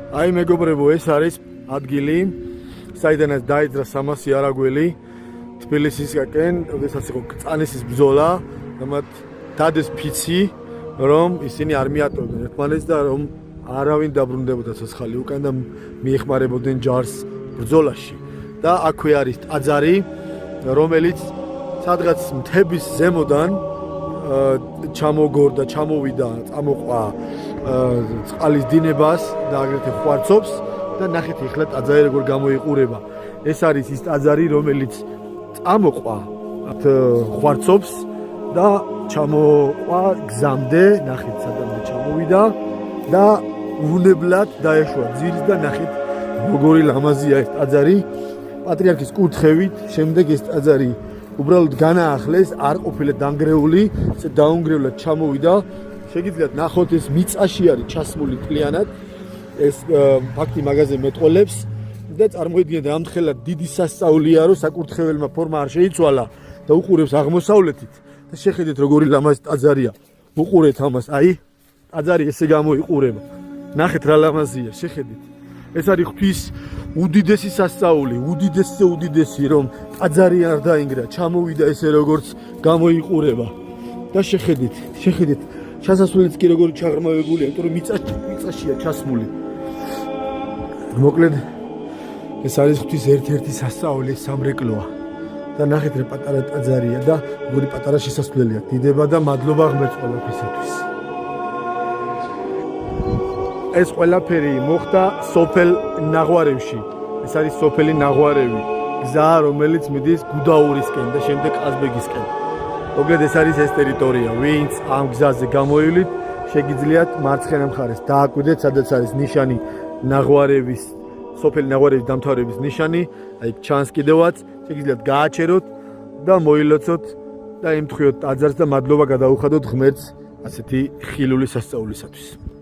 აი მეგობრებო, ეს არის ადგილი, საიდანაც დაიძრა 300 არაგველი თბილისისკენ, როდესაც იყო წანისის ბრძოლა, ამათ დადეს ფიცი, რომ ისინი არ მიატოვებდნენ ერთმანეთს და რომ არავინ დაბრუნდებოდა ცოცხალი უკან და მიეხმარებოდნენ ჯარს ბრძოლაში. და აქვე არის ტაძარი, რომელიც სადღაც მთების ზემოდან ჩამოგორდა, ჩამოვიდა, წამოყვა წყალის დინებას და აგრეთვე ხვარცობს და ნახეთ ახლა ტაძარი როგორ გამოიყურება. ეს არის ის ტაძარი, რომელიც წამოყვა ხვარცობს და ჩამოყვა გზამდე, ნახეთ სადამდე ჩამოვიდა და უნებლად დაეშვა ძირს და ნახეთ როგორი ლამაზია ეს ტაძარი. პატრიარქის კურთხევით შემდეგ ეს ტაძარი უბრალოდ განაახლეს, არ ყოფილა დანგრეული, ესე დაუნგრევლად ჩამოვიდა. შეგიძლიათ ნახოთ ეს მიწაში არის ჩასმული მთლიანად. ეს ფაქტი მაგაზე მეტყოლებს და წარმოიდგინეთ ამთხელად დიდი სასწაულია, რომ საკურთხეველმა ფორმა არ შეიცვალა და უყურებს აღმოსავლეთით. და შეხედეთ როგორი ლამაზი ტაძარია. უყურეთ ამას, აი, ტაძარი ესე გამოიყურება. ნახეთ რა ლამაზია, შეხედეთ. ეს არის ღვთის უდიდესი სასწაული, უდიდესი, რომ ტაძარი არ დაინგრა, ჩამოვიდა ესე როგორც გამოიყურება. და შეხედეთ, ჩასასვლელიც კი როგორი ჩაღრმავებულია, იმიტომ რომ მიწაშია ჩასმული. მოკლედ, ეს არის ღვთის ერთ-ერთი სასწაული, სამრეკლოა. და ნახეთ რა პატარა ტაძარია და როგორი პატარა შესასვლელია. დიდება და მადლობა ღმერთს ყველაფრისათვის. ეს ყველაფერი მოხდა სოფელ ნაღვარევში. ეს არის სოფელი ნაღვარევი, გზა რომელიც მიდის გუდაურისკენ და შემდეგ ყაზბეგისკენ. მოკლედ ეს არის ეს ტერიტორია, ვინც ამ გზაზე გამოივლით, შეგიძლიათ მარცხენა მხარეს დააკვირდეთ, სადაც არის ნიშანი ნაღვარევის, სოფელი ნაღვარევის დამთავრების ნიშანი, აი ჩანს კიდევაც, შეგიძლიათ გააჩეროთ და მოილოცოთ და იმთხიოთ ტაძარს და მადლობა გადაუხადოთ ღმერთს ასეთი ხილული სასწაულისათვის.